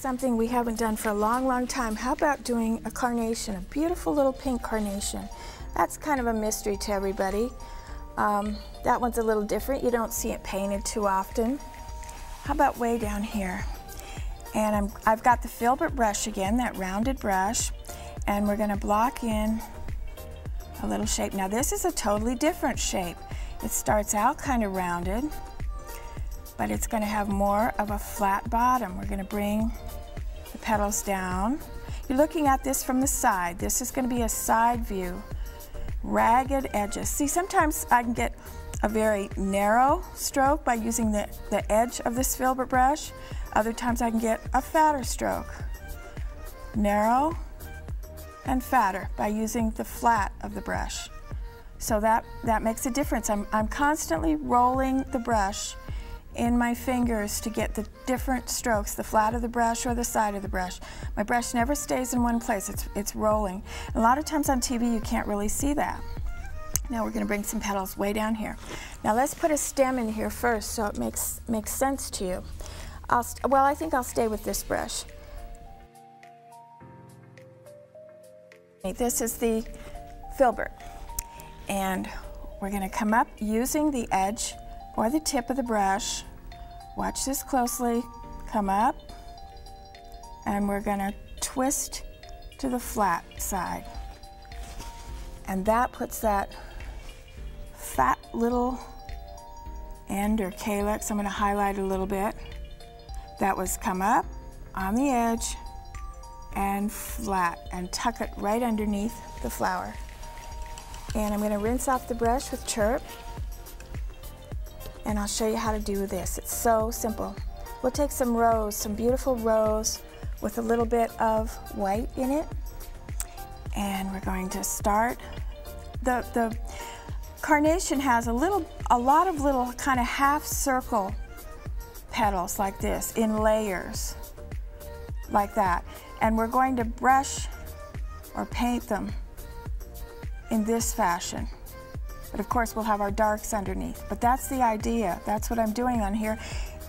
something we haven't done for a long, long time. How about doing a carnation, a beautiful little pink carnation? That's kind of a mystery to everybody. That one's a little different. You don't see it painted too often. How about way down here? And I've got the filbert brush again, that rounded brush, and we're gonna block in a little shape. Now this is a totally different shape. It starts out kind of rounded, but it's gonna have more of a flat bottom. We're gonna bring the petals down. You're looking at this from the side. This is gonna be a side view. Ragged edges. See, sometimes I can get a very narrow stroke by using the edge of this filbert brush. Other times I can get a fatter stroke. Narrow and fatter by using the flat of the brush. So that makes a difference. I'm constantly rolling the brush in my fingers to get the different strokes, the flat of the brush or the side of the brush. My brush never stays in one place, it's rolling. A lot of times on TV you can't really see that. Now we're gonna bring some petals way down here. Now let's put a stem in here first so it makes sense to you. Well, I think I'll stay with this brush. This is the filbert. And we're gonna come up using the edge or the tip of the brush. Watch this closely. Come up, and we're gonna twist to the flat side. And that puts that fat little end or calyx. I'm gonna highlight a little bit. That was come up on the edge and flat, and tuck it right underneath the flower. And I'm gonna rinse off the brush with Chirp, and I'll show you how to do this. It's so simple. We'll take some rose, some beautiful rose with a little bit of white in it, and we're going to start. The carnation has a lot of little kind of half circle petals like this in layers, like that. And we're going to brush or paint them in this fashion. But of course we'll have our darks underneath. But that's the idea. That's what I'm doing on here.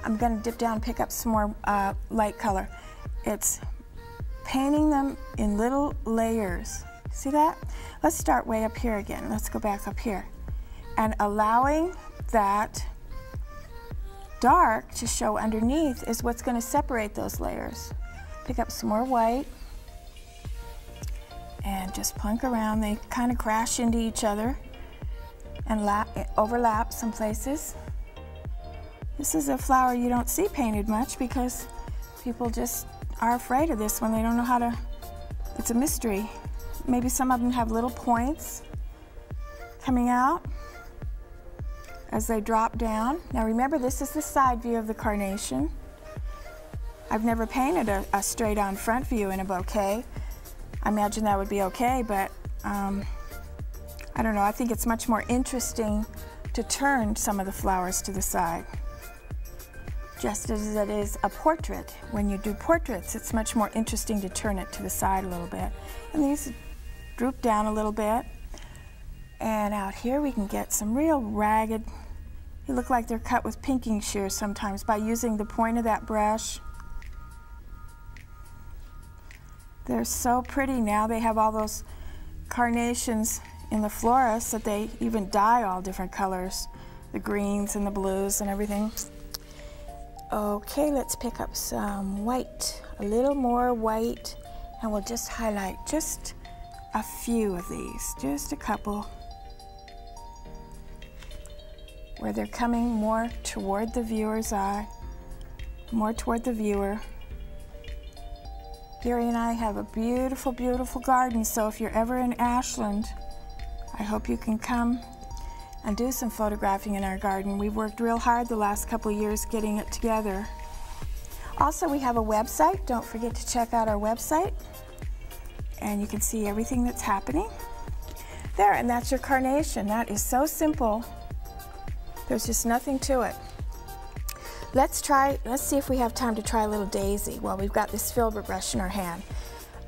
I'm going to dip down and pick up some more light color. It's painting them in little layers. See that? Let's start way up here again. Let's go back up here. And allowing that dark to show underneath is what's going to separate those layers. Pick up some more white and just plunk around. They kind of crash into each other and overlap some places. This is a flower you don't see painted much because people just are afraid of this one. They don't know how to, it's a mystery. Maybe some of them have little points coming out as they drop down. Now remember, this is the side view of the carnation. I've never painted a straight-on front view in a bouquet. I imagine that would be okay, but I don't know. I think it's much more interesting to turn some of the flowers to the side. Just as it is a portrait. When you do portraits, it's much more interesting to turn it to the side a little bit. And these droop down a little bit. And out here we can get some real ragged, they look like they're cut with pinking shears sometimes by using the point of that brush. They're so pretty now. They have all those carnations in the florist that they even dye all different colors, the greens and the blues and everything. Okay, let's pick up some white, a little more white, and we'll just highlight just a few of these, just a couple, where they're coming more toward the viewer's eye, more toward the viewer. Gary and I have a beautiful, beautiful garden, so if you're ever in Ashland, I hope you can come and do some photographing in our garden. We've worked real hard the last couple of years getting it together. Also, we have a website. Don't forget to check out our website, and you can see everything that's happening there. And that's your carnation. That is so simple. There's just nothing to it. Let's see if we have time to try a little daisy while we've got this filbert brush in our hand.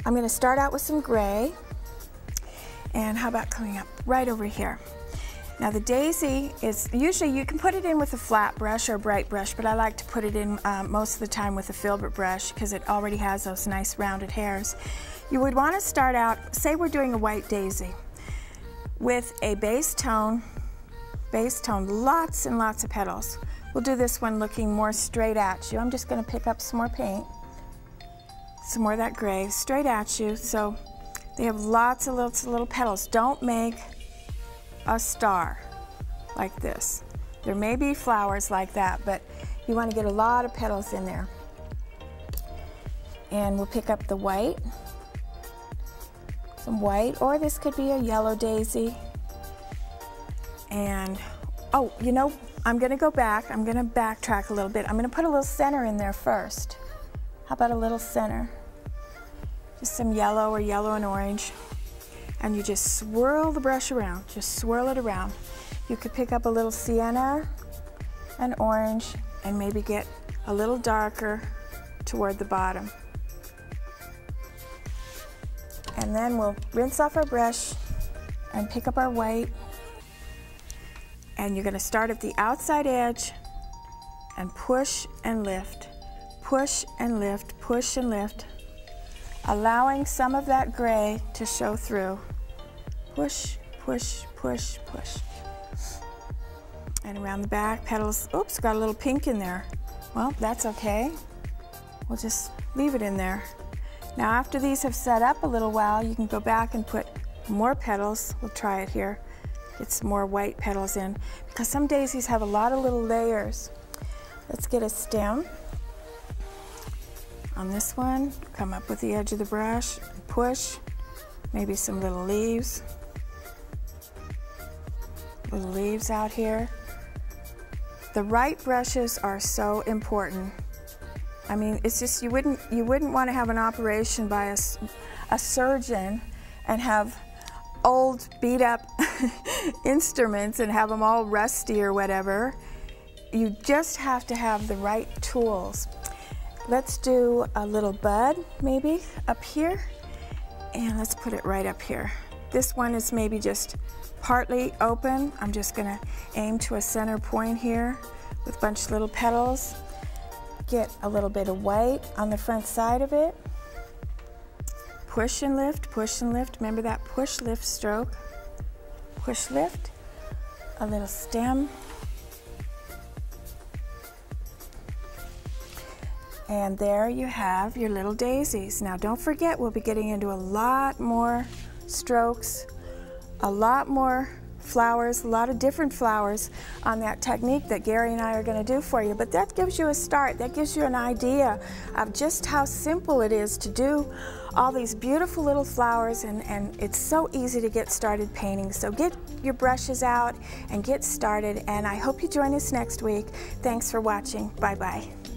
I'm going to start out with some gray, and how about coming up right over here? Now the daisy is, usually you can put it in with a flat brush or a bright brush, but I like to put it in most of the time with a filbert brush because it already has those nice rounded hairs. You would want to start out, say we're doing a white daisy, with a base tone, lots and lots of petals. We'll do this one looking more straight at you. I'm just going to pick up some more paint, some more of that gray, straight at you. So they have lots of little petals. Don't make a star like this. There may be flowers like that, but you want to get a lot of petals in there. And we'll pick up the white, some white, or this could be a yellow daisy. And, oh, you know, I'm going to go back. I'm going to backtrack a little bit. I'm going to put a little center in there first. How about a little center? Just some yellow or yellow and orange. And you just swirl the brush around, just swirl it around. You could pick up a little sienna and orange and maybe get a little darker toward the bottom. And then we'll rinse off our brush and pick up our white. And you're going to start at the outside edge and push and lift, push and lift, push and lift, allowing some of that gray to show through. Push, push, push, push. And around the back, petals, oops, got a little pink in there. Well, that's okay. We'll just leave it in there. Now after these have set up a little while, you can go back and put more petals. We'll try it here. Get some more white petals in, because some daisies have a lot of little layers. Let's get a stem. On this one, come up with the edge of the brush, push, maybe some little leaves. Little leaves out here. The right brushes are so important. I mean, it's just, you wouldn't want to have an operation by a surgeon and have old beat up instruments and have them all rusty or whatever. You just have to have the right tools. Let's do a little bud maybe up here, and let's put it right up here. This one is maybe just partly open. I'm just gonna aim to a center point here with a bunch of little petals. Get a little bit of white on the front side of it. Push and lift, push and lift. Remember that push lift stroke. Push lift, a little stem. And there you have your little daisies. Now don't forget, we'll be getting into a lot more strokes, a lot more flowers, a lot of different flowers on that technique that Gary and I are going to do for you. But that gives you a start. That gives you an idea of just how simple it is to do all these beautiful little flowers, and it's so easy to get started painting. So get your brushes out and get started, and I hope you join us next week. Thanks for watching. Bye-bye.